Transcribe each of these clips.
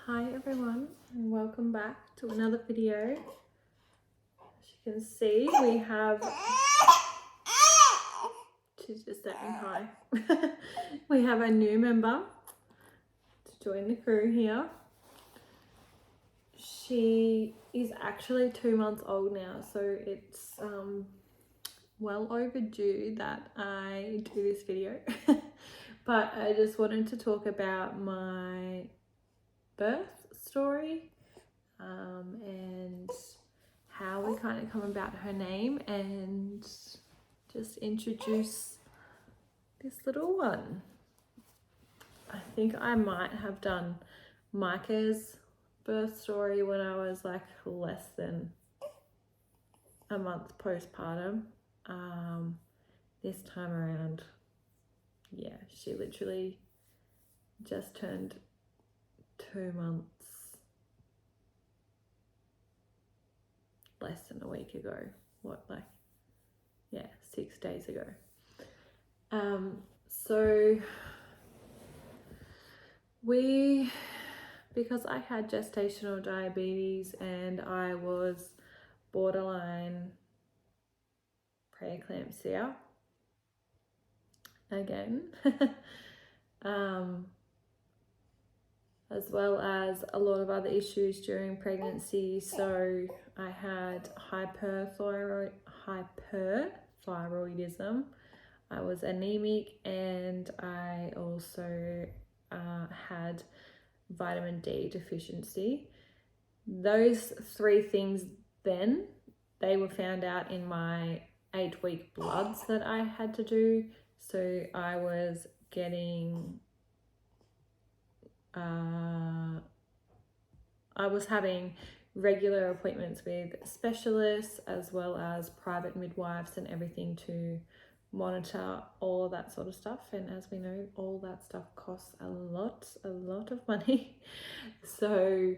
Hi everyone, and welcome back to another video. As you can see, we have, she's just saying hi. We have a new member to join the crew here. She is actually 2 months old now, so it's well overdue that I do this video. But I just wanted to talk about my birth story and how we kind of come about her name, and just introduce this little one. I think I might have done Micah's birth story when I was like less than a month postpartum. This time around, yeah, she literally just turned 2 months less than a week ago. 6 days ago. So because I had gestational diabetes and I was borderline preeclampsia again, as well as a lot of other issues during pregnancy. So I had hyperthyroidism, I was anemic, and I also had vitamin D deficiency. Those 3 things then, they were found out in my 8-week bloods that I had to do. So I was getting, I was having regular appointments with specialists as well as private midwives and everything to monitor all of that sort of stuff. And as we know, all that stuff costs a lot of money. So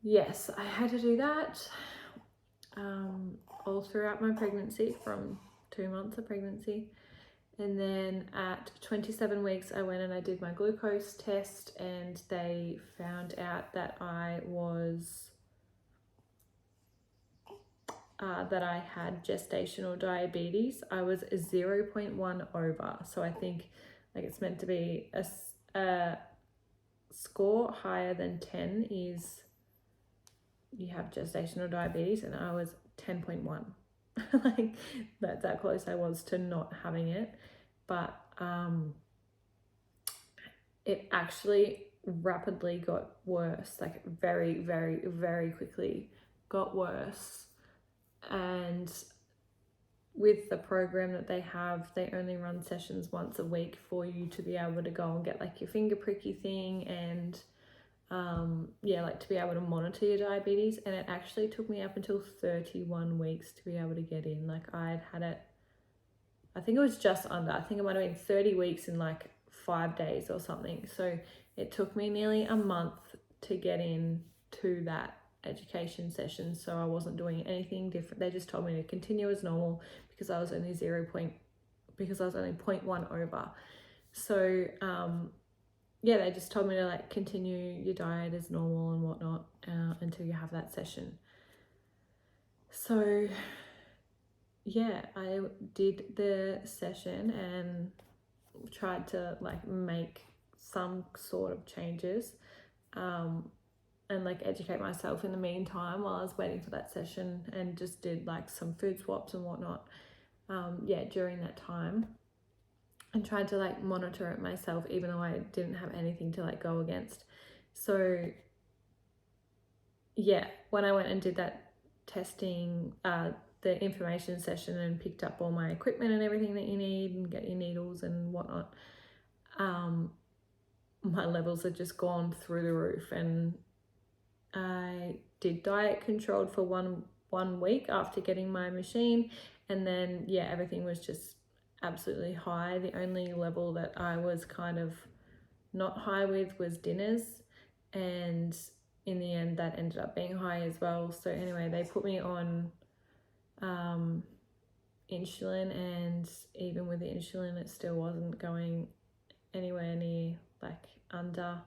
yes, I had to do that all throughout my pregnancy, from 2 months of pregnancy. And then at 27 weeks, I went and I did my glucose test, and they found out that I had gestational diabetes. I was 0.1 over. So I think like it's meant to be a score higher than 10 is you have gestational diabetes, and I was 10.1. Like that's how close I was to not having it. But it actually rapidly got worse, like very, very, very quickly got worse. And with the program that they have, they only run sessions once a week for you to be able to go and get like your finger pricky thing, and like to be able to monitor your diabetes. And it actually took me up until 31 weeks to be able to get in. Like I'd had it, I think it was just under, I think it might have been 30 weeks in like 5 days or something. So it took me nearly a month to get in to that education session. So I wasn't doing anything different. They just told me to continue as normal because I was only 0.1 over. So they just told me to like continue your diet as normal and whatnot until you have that session. So yeah, I did the session and tried to like make some sort of changes and like educate myself in the meantime while I was waiting for that session, and just did like some food swaps and whatnot during that time, and tried to like monitor it myself even though I didn't have anything to like go against. So yeah, when I went and did that testing, the information session, and picked up all my equipment and everything that you need and get your needles and whatnot, my levels had just gone through the roof. And I did diet controlled for one week after getting my machine, and then everything was just absolutely high. The only level that I was kind of not high with was dinners, and in the end that ended up being high as well. So anyway, they put me on insulin, and even with the insulin it still wasn't going anywhere near like under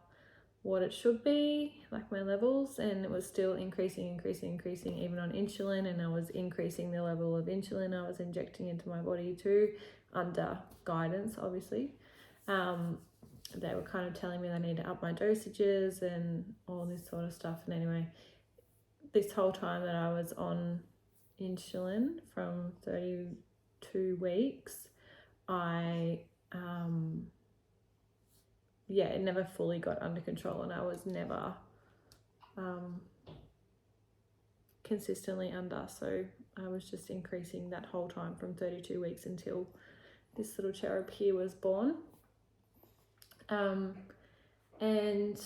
what it should be, like my levels, and it was still increasing even on insulin, and I was increasing the level of insulin I was injecting into my body too, under guidance obviously. They were kind of telling me I need to up my dosages and all this sort of stuff. And anyway, this whole time that I was on insulin from 32 weeks, it never fully got under control, and I was never consistently under. So I was just increasing that whole time from 32 weeks until this little cherub here was born. And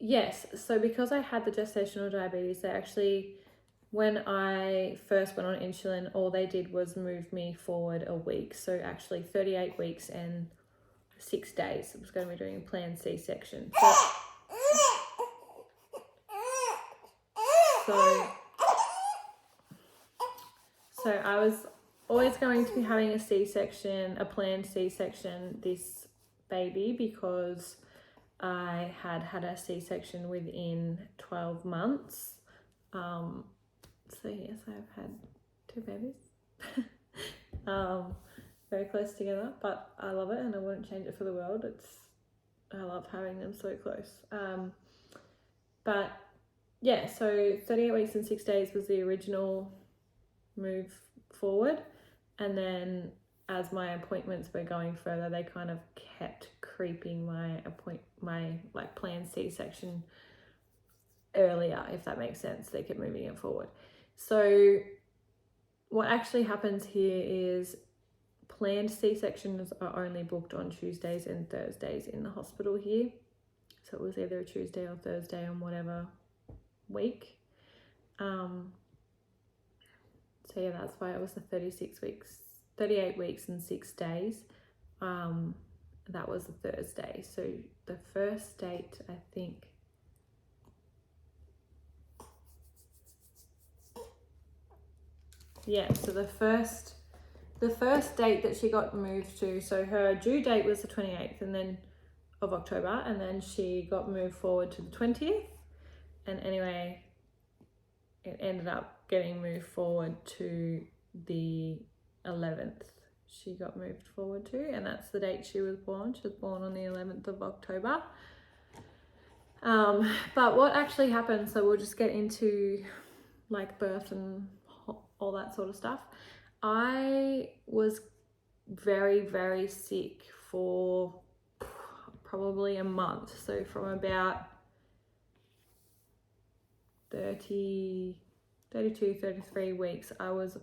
yes, so because I had the gestational diabetes, they actually, when I first went on insulin, all they did was move me forward a week. So actually 38 weeks and 6 days. I was going to be doing a planned C-section. So I was always going to be having a C-section, a planned C-section this baby, because I had a C-section within 12 months. So yes, I've had 2 babies. Very close together, but I love it and I wouldn't change it for the world. I love having them so close. But yeah, so 38 weeks and 6 days was the original move forward, and then as my appointments were going further, they kind of kept creeping my planned C-section earlier, if that makes sense. They kept moving it forward. So what actually happens here is planned C-sections are only booked on Tuesdays and Thursdays in the hospital here. So it was either a Tuesday or Thursday on whatever week. So yeah, that's why it was the 38 weeks and 6 days. That was a Thursday. So the first date, I think, so the first date that she got moved to, so her due date was the 28th of October, and then she got moved forward to the 20th. And anyway, it ended up getting moved forward to the 11th. She got moved forward to, and that's the date she was born. She was born on the 11th of October. But what actually happened, so we'll just get into like birth and all that sort of stuff. I was very, very sick for probably a month. So from about 32, 33 weeks, I was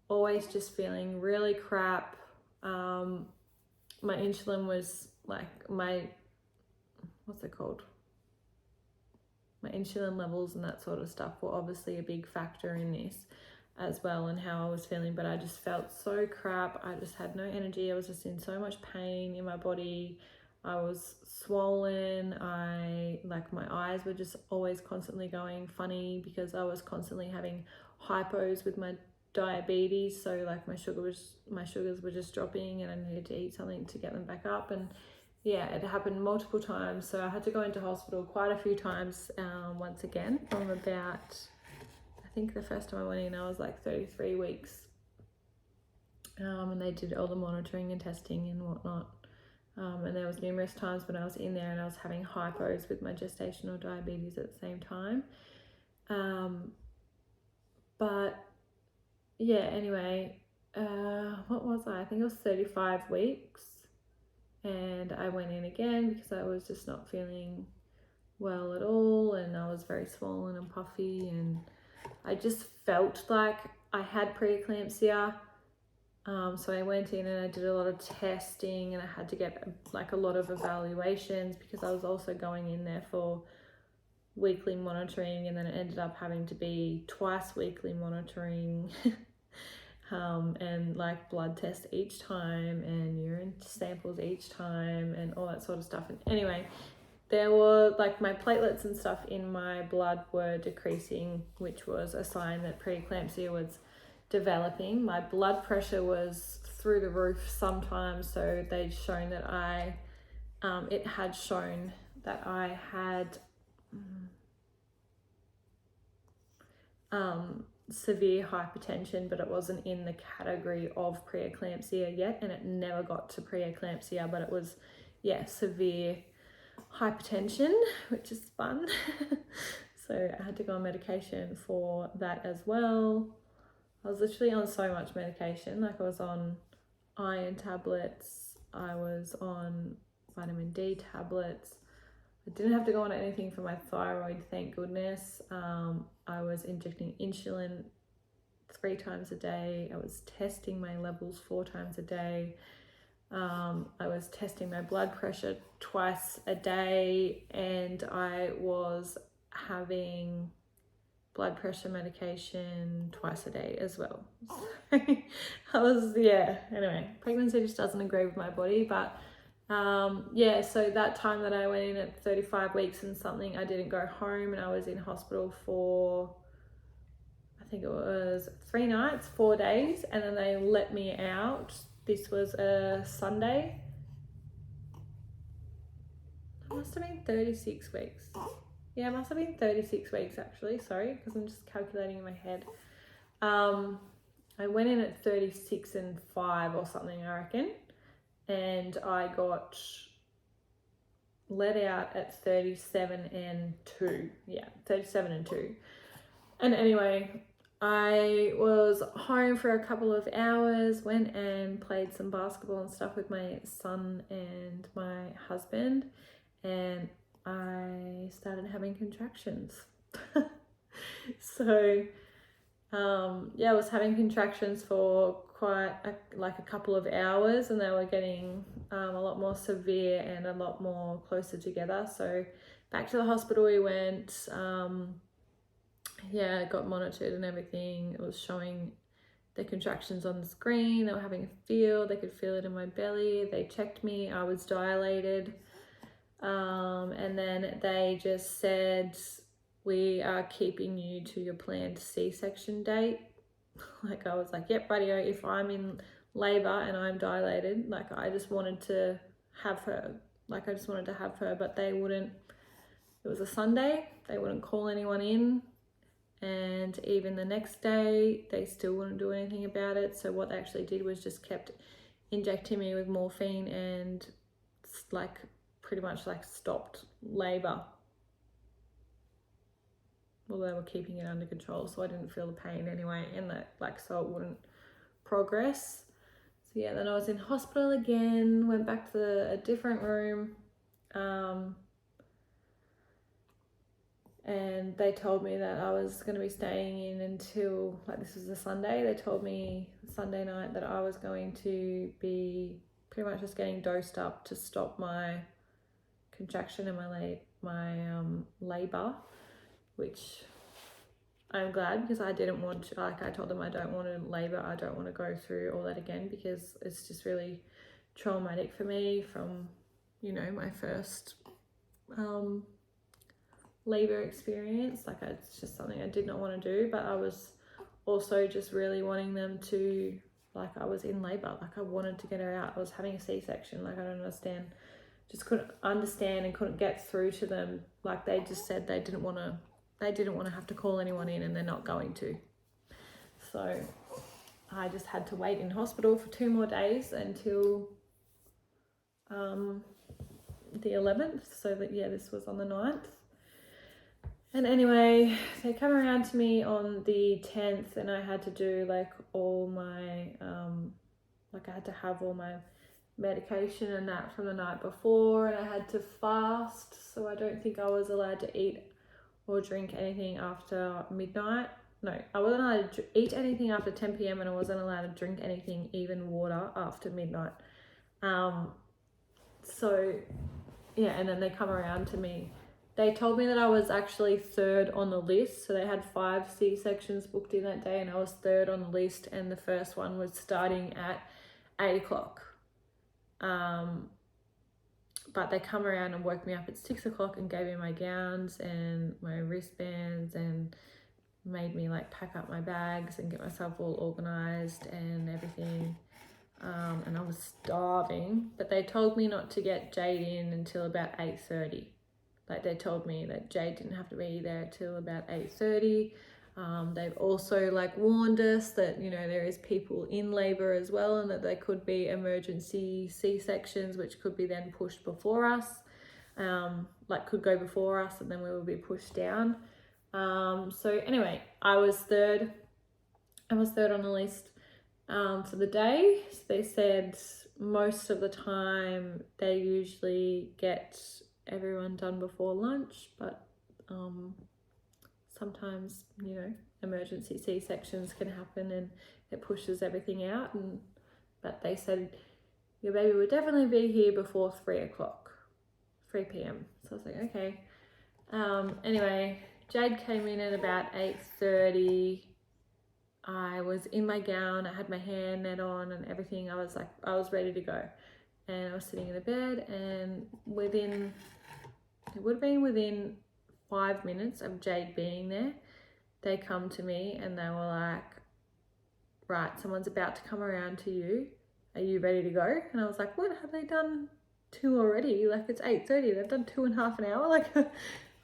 always just feeling really crap. My insulin was like my insulin levels and that sort of stuff were obviously a big factor in this as well, and how I was feeling. But I just felt so crap. I just had no energy. I was just in so much pain in my body. I was swollen. My eyes were just always constantly going funny because I was constantly having hypos with my diabetes. So like my sugars were just dropping, and I needed to eat something to get them back up. And yeah, it happened multiple times. So I had to go into hospital quite a few times. Once again, from about, I think the first time I went in, I was like 33 weeks. And they did all the monitoring and testing and whatnot. And there was numerous times when I was in there and I was having hypos with my gestational diabetes at the same time. But yeah, anyway, what was I? I think it was 35 weeks. And I went in again because I was just not feeling well at all. And I was very swollen and puffy. And I just felt like I had preeclampsia. So I went in and I did a lot of testing, and I had to get like a lot of evaluations because I was also going in there for weekly monitoring, and then it ended up having to be twice weekly monitoring. And like blood tests each time and urine samples each time and all that sort of stuff. And anyway, there were like my platelets and stuff in my blood were decreasing, which was a sign that preeclampsia was developing. My blood pressure was through the roof sometimes, so they'd shown that it had shown that I had severe hypertension, but it wasn't in the category of preeclampsia yet, and it never got to preeclampsia, but it was, yeah, severe hypertension, which is fun. So I had to go on medication for that as well. I was literally on so much medication. Like, I was on iron tablets, I was on vitamin D tablets. I didn't have to go on anything for my thyroid, thank goodness. I was injecting insulin 3 times a day. I was testing my levels 4 times a day. I was testing my blood pressure twice a day, and I was having blood pressure medication twice a day as well. I was, yeah, anyway, pregnancy just doesn't agree with my body, but yeah, so that time that I went in at 35 weeks and something, I didn't go home, and I was in hospital for, I think it was 3 nights, 4 days, and then they let me out. This was a Sunday. It must have been 36 weeks. Yeah, it must have been 36 weeks actually, sorry, because I'm just calculating in my head. I went in at 36 and 5 or something, I reckon. And I got let out at 37 and 2. Yeah, 37 and 2. And anyway, I was home for a couple of hours, went and played some basketball and stuff with my son and my husband, and I started having contractions. So yeah, I was having contractions for quite a couple of hours, and they were getting a lot more severe and a lot more closer together. So back to the hospital we went. Yeah, got monitored and everything. It was showing the contractions on the screen. They were having a feel. They could feel it in my belly. They checked me. I was dilated. And then they just said, we are keeping you to your planned C-section date. Like, I was like, yep, radio, if I'm in labor and I'm dilated, like, I just wanted to have her. Like, I just wanted to have her, but they wouldn't. It was a Sunday. They wouldn't call anyone in. And even the next day, they still wouldn't do anything about it. So what they actually did was just kept injecting me with morphine and like pretty much like stopped labor. Well, they were keeping it under control, so I didn't feel the pain anyway, and that, like, so it wouldn't progress. So yeah, then I was in hospital again, went back to a different room, and they told me that I was going to be staying in until, like, this was a Sunday. They told me Sunday night that I was going to be pretty much just getting dosed up to stop my contraction and my labor, which I'm glad, because I didn't want to, like, I told them I don't want to labor, I don't want to go through all that again, because it's just really traumatic for me from, you know, my first labor experience. Like, it's just something I did not want to do, but I was also just really wanting them to, like, I was in labor, like, I wanted to get her out. I was having a C-section, like, I don't understand, just couldn't understand and couldn't get through to them. Like, they just said they didn't want to have to call anyone in, and they're not going to. So I just had to wait in hospital for 2 more days until the 11th. So that, yeah, this was on the 9th. And anyway, they come around to me on the 10th, and I had to do like all my, like, I had to have all my medication and that from the night before, and I had to fast. So I don't think I was allowed to eat or drink anything after midnight. No, I wasn't allowed to eat anything after 10 p.m. and I wasn't allowed to drink anything, even water, after midnight. So yeah, and then they come around to me. They told me that I was actually 3rd on the list. So they had 5 C-sections booked in that day, and I was 3rd on the list, and the first one was starting at 8 o'clock. But they come around and woke me up at 6 o'clock and gave me my gowns and my wristbands and made me like pack up my bags and get myself all organized and everything. And I was starving, but they told me not to get Jade in until about 8:30. like they told me that Jade didn't have to be there till about 8:30. They've also like warned us that, you know, there is people in labor as well, and that there could be emergency C-sections which could be then pushed before us, like could go before us and then we will be pushed down. So anyway, I was third on the list for the day. So they said most of the time they usually get everyone done before lunch, but sometimes, you know, emergency C-sections can happen and it pushes everything out. But they said your baby would definitely be here before 3 p.m. So I was like, okay. Anyway, Jade came in at about 8:30. I was in my gown, I had my hair net on and everything. I was ready to go. And I was sitting in the bed, and it would have been within 5 minutes of Jade being there, they come to me and they were like, right, someone's about to come around to you. Are you ready to go? And I was like, what, have they done 2 already? Like, it's 8:30, they've done 2.5 an hour. Like, I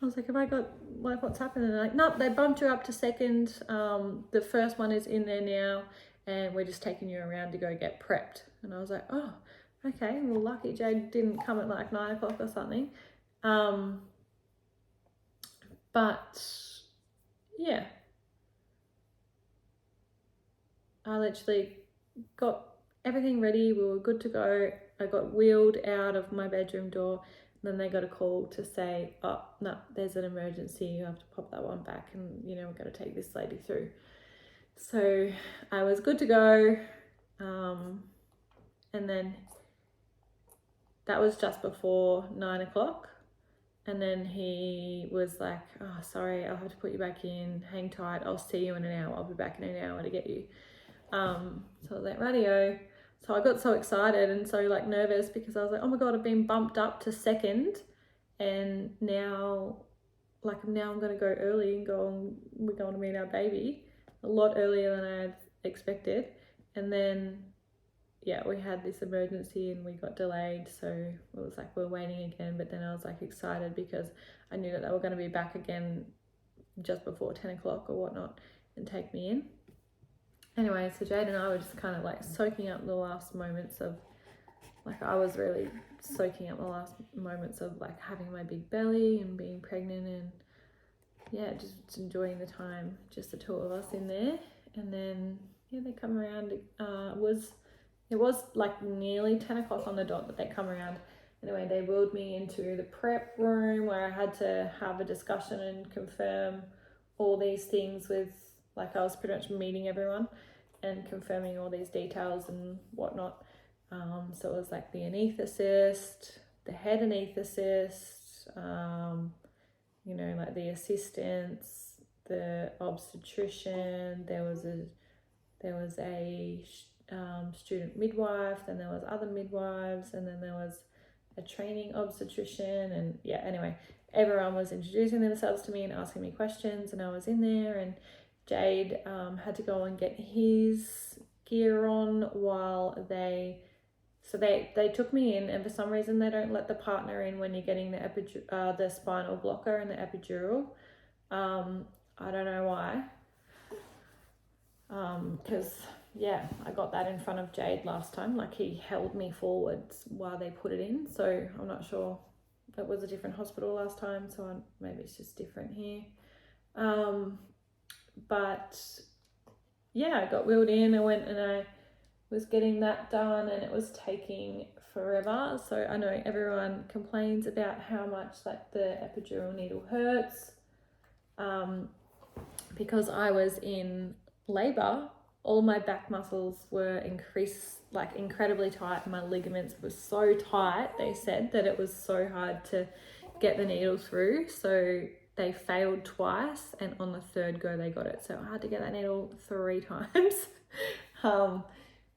was like, have I got, like, what's happening? And they're like, nope, they bumped you up to second. The first one is in there now, and we're just taking you around to go get prepped. And I was like, oh, okay, well, lucky Jade didn't come at like 9 o'clock or something. But yeah, I literally got everything ready. We were good to go. I got wheeled out of my bedroom door. Then they got a call to say, oh, no, there's an emergency. You have to pop that one back, and, you know, we're going to take this lady through. So I was good to go. And then that was just before 9 o'clock. And then he was like, oh, sorry, I'll have to put you back in. Hang tight. I'll see you in an hour. I'll be back in an hour to get you. So I was like, radio. So I got so excited and so like nervous, because I was like, oh my God, I've been bumped up to second. And now I'm going to go early and we're going to meet our baby a lot earlier than I had expected. And then, yeah, we had this emergency and we got delayed. So it was like, we're waiting again. But then I was like excited because I knew that they were going to be back again just before 10 o'clock or whatnot and take me in. Anyway, so Jade and I were just kind of like soaking up the last moments of, like, I was really soaking up the last moments of like having my big belly and being pregnant, and yeah, just enjoying the time, just the two of us in there. And then, yeah, they come around. It was like nearly 10 o'clock on the dot that they come around. Anyway, they wheeled me into the prep room where I had to have a discussion and confirm all these things with, like, I was pretty much meeting everyone and confirming all these details and whatnot. So it was like the anaesthetist, the head anaesthetist, you know, like the assistants, the obstetrician, there was a student midwife, then there was other midwives, and then there was a training obstetrician. And yeah, anyway, everyone was introducing themselves to me and asking me questions, and I was in there, and Jade had to go and get his gear on while they took me in. And for some reason they don't let the partner in when you're getting the spinal blocker and the epidural. I don't know why, because yeah, I got that in front of Jade last time. Like, he held me forwards while they put it in, so I'm not sure. It was a different hospital last time, so maybe it's just different here. But yeah, I got wheeled in. I went and I was getting that done, and it was taking forever. So I know everyone complains about how much like the epidural needle hurts. Because I was in labor, all my back muscles were incredibly tight. My ligaments were so tight, they said, that it was so hard to get the needle through. So they failed twice, and on the third go they got it. So I had to get that needle 3 times,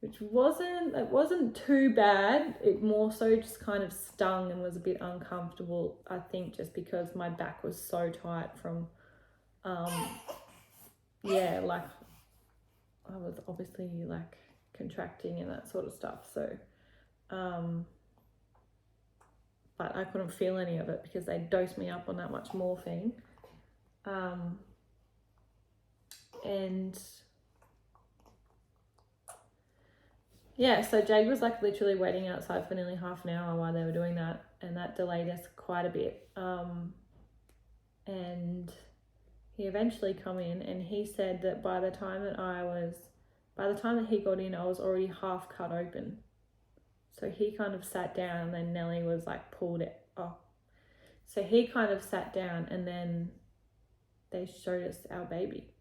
which wasn't too bad. It more so just kind of stung and was a bit uncomfortable, I think, just because my back was so tight from, yeah, like I was obviously like contracting and that sort of stuff. So, but I couldn't feel any of it because they dosed me up on that much morphine. And yeah, so Jade was like literally waiting outside for nearly half an hour while they were doing that, and that delayed us quite a bit. And he eventually come in, and he said that by the time that he got in, I was already half cut open. So he kind of sat down, and then Nellie was like pulled it off. So he kind of sat down, and then they showed us our baby.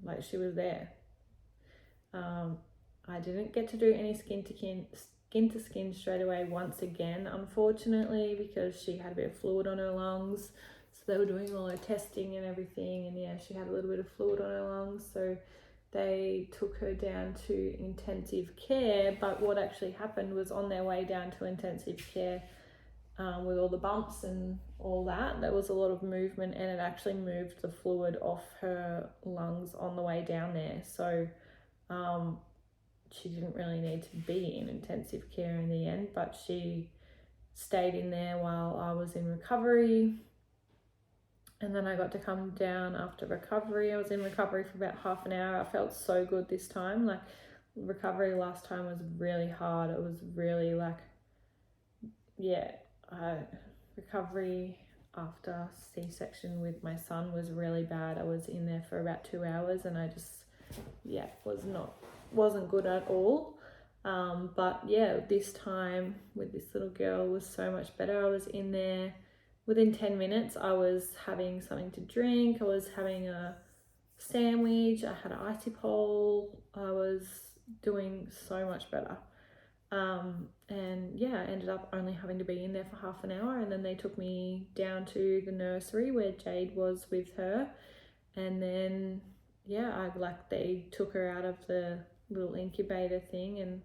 Like she was there. I didn't get to do any skin to skin straight away once again, unfortunately, because she had a bit of fluid on her lungs. So they were doing all her testing and everything, and yeah, she had a little bit of fluid on her lungs. So they took her down to intensive care. But what actually happened was, on their way down to intensive care, with all the bumps and all that, there was a lot of movement, and it actually moved the fluid off her lungs on the way down there. So she didn't really need to be in intensive care in the end, but she stayed in there while I was in recovery. And then I got to come down after recovery. I was in recovery for about half an hour. I felt so good this time. Like, recovery last time was really hard. It was really like, yeah, recovery after C-section with my son was really bad. I was in there for about 2 hours, and I just, yeah, wasn't good at all. But yeah, this time with this little girl was so much better. I was in there within 10 minutes. I was having something to drink. I was having a sandwich. I had an icy pole. I was doing so much better. And yeah, I ended up only having to be in there for half an hour, and then they took me down to the nursery where Jade was with her. And then yeah, they took her out of the little incubator thing, and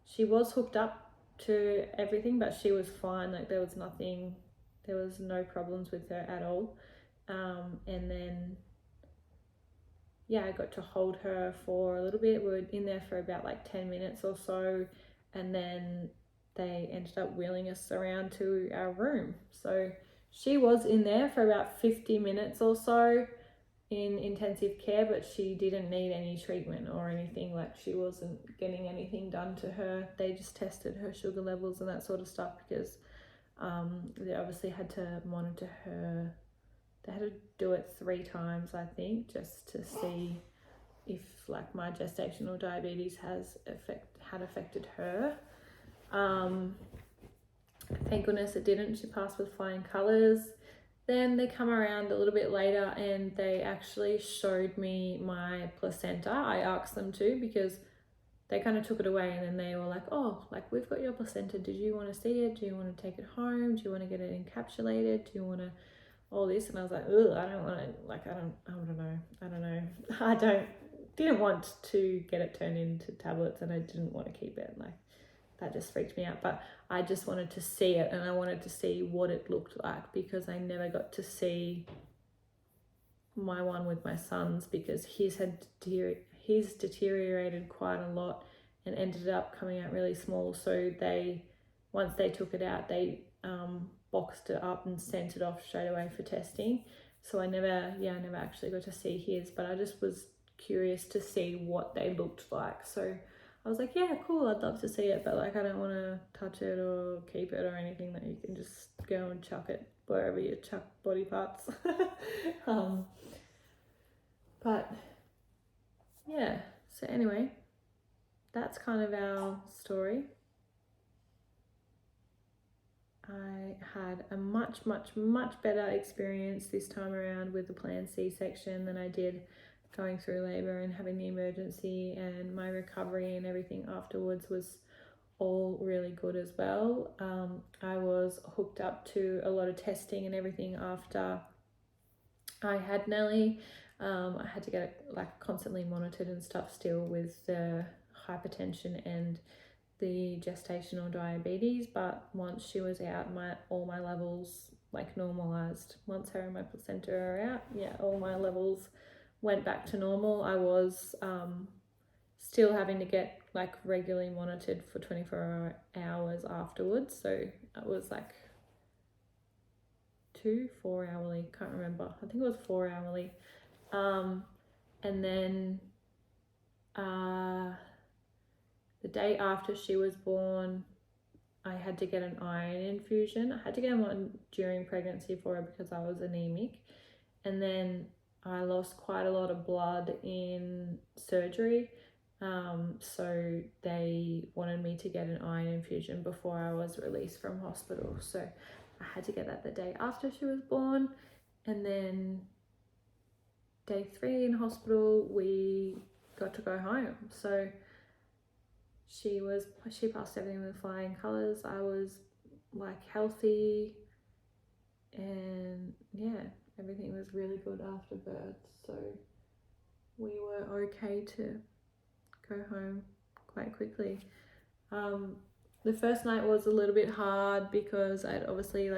she was hooked up to everything, but she was fine. Like, there was no problems with her at all. And then yeah, I got to hold her for a little bit. We were in there for about like 10 minutes or so, and then they ended up wheeling us around to our room. So she was in there for about 50 minutes or so in intensive care, but she didn't need any treatment or anything. Like, she wasn't getting anything done to her. They just tested her sugar levels and that sort of stuff, because they obviously had to monitor her. They had to do it 3 times, I think, just to see if like my gestational diabetes had affected her. Thank goodness it didn't. She passed with flying colours. Then they come around a little bit later, and they actually showed me my placenta. I asked them to, because they kind of took it away, and then they were like, oh, like, we've got your placenta. Did you want to see it? Do you want to take it home? Do you want to get it encapsulated? Do you want to all this? And I was like, ugh, I don't want to, like, I don't know. I didn't want to get it turned into tablets, and I didn't want to keep it. Like, that just freaked me out. But I just wanted to see it, and I wanted to see what it looked like, because I never got to see my one with my son's, because he's deteriorated quite a lot and ended up coming out really small. So once they took it out, they boxed it up and sent it off straight away for testing. So I never actually got to see his, but I just was curious to see what they looked like. So I was like, yeah, cool, I'd love to see it, but like, I don't want to touch it or keep it or anything. That you can just go and chuck it wherever you chuck body parts. But yeah, so anyway, that's kind of our story. I had a much better experience this time around with the planned C-section than I did going through labour and having the emergency, and my recovery and everything afterwards was all really good as well. I was hooked up to a lot of testing and everything after I had Nellie. I had to get it like constantly monitored and stuff still with the hypertension and the gestational diabetes, but once she was out, all my levels like normalized. Once her and my placenta are out, yeah, all my levels went back to normal. I was still having to get like regularly monitored for 24 hours afterwards. So it was like 4 hourly, can't remember. I think it was 4 hourly. And then the day after she was born, I had to get an iron infusion. I had to get one during pregnancy for her because I was anemic. And then I lost quite a lot of blood in surgery. So they wanted me to get an iron infusion before I was released from hospital. So I had to get that the day after she was born. And then day 3 in hospital, we got to go home. So she passed everything with flying colours. I was like healthy, and yeah, everything was really good after birth. So we were okay to go home quite quickly. The first night was a little bit hard because I'd obviously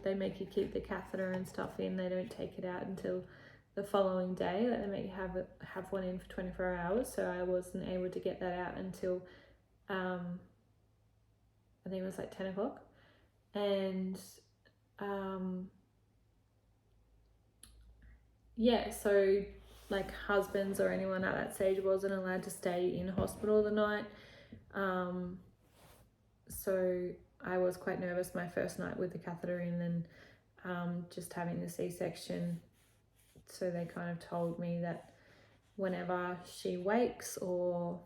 they make you keep the catheter and stuff in. They don't take it out until the following day. They make you have one in for 24 hours. So I wasn't able to get that out until I think it was like 10 o'clock. And yeah, so like husbands or anyone at that stage wasn't allowed to stay in hospital the night. So I was quite nervous my first night with the catheter in, and just having the C-section. So they kind of told me that whenever she wakes or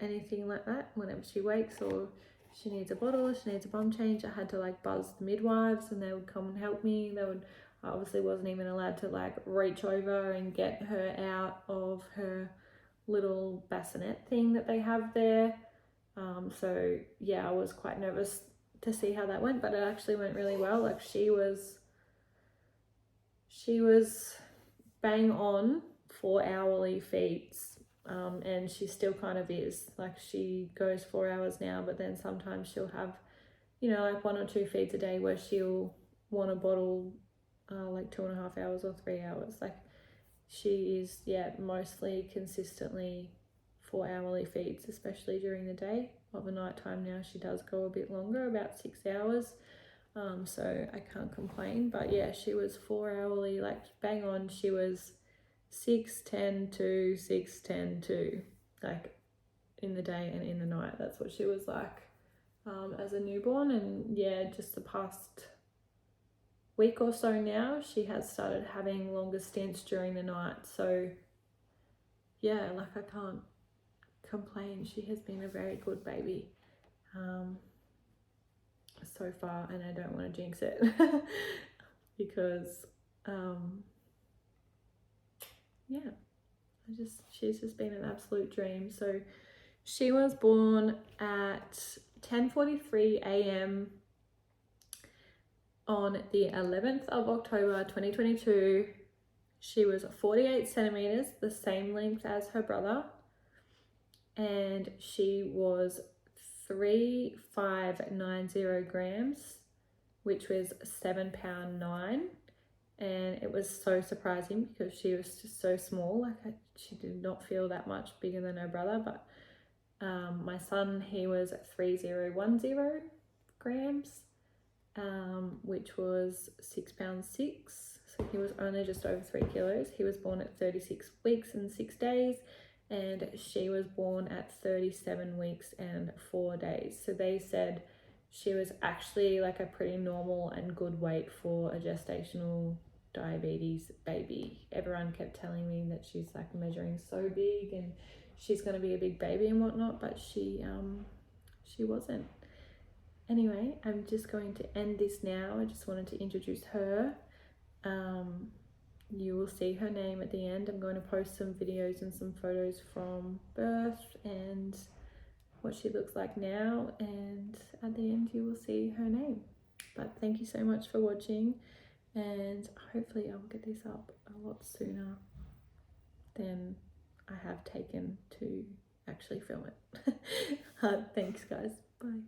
anything like that, whenever she wakes or she needs a bottle, she needs a bum change, I had to like buzz the midwives and they would come and help me. I obviously wasn't even allowed to like reach over and get her out of her little bassinet thing that they have there. So yeah, I was quite nervous to see how that went, but it actually went really well. Like she was bang on 4 hourly feeds, and she still kind of is. Like she goes 4 hours now, but then sometimes she'll have, like 1 or 2 feeds a day where she'll want a bottle like 2.5 hours or 3 hours. Like she is, mostly consistently 4 hourly feeds, especially during the day. Of the night time now she does go a bit longer, about 6 hours. So I can't complain, but yeah, she was 4 hourly, like bang on. She was 6:10 to 6:10 to, like in the day and in the night. That's what she was like as a newborn. And yeah, just the past week or so now, she has started having longer stints during the night. So yeah, like I can't complain. She has been a very good baby so far, and I don't want to jinx it because yeah, she's just been an absolute dream. So she was born at 10:43 a.m. on the 11th of October 2022. She was 48 centimeters, the same length as her brother, and she was 3,590 grams, which was 7 pound 9. And it was so surprising because she was just so small. Like she did not feel that much bigger than her brother. But my son, he was 3,010 grams, which was 6 pounds 6. So he was only just over 3 kilos. He was born at 36 weeks and 6 days, and she was born at 37 weeks and 4 days. So they said she was actually like a pretty normal and good weight for a gestational diabetes baby. Everyone kept telling me that she's like measuring so big and she's going to be a big baby and whatnot, but she wasn't. Anyway, I'm just going to end this now. I just wanted to introduce her. You will see her name at the end. I'm going to post some videos and some photos from birth and what she looks like now, and at the end you will see her name. But thank you so much for watching, and hopefully I'll get this up a lot sooner than I have taken to actually film it. Thanks guys, bye.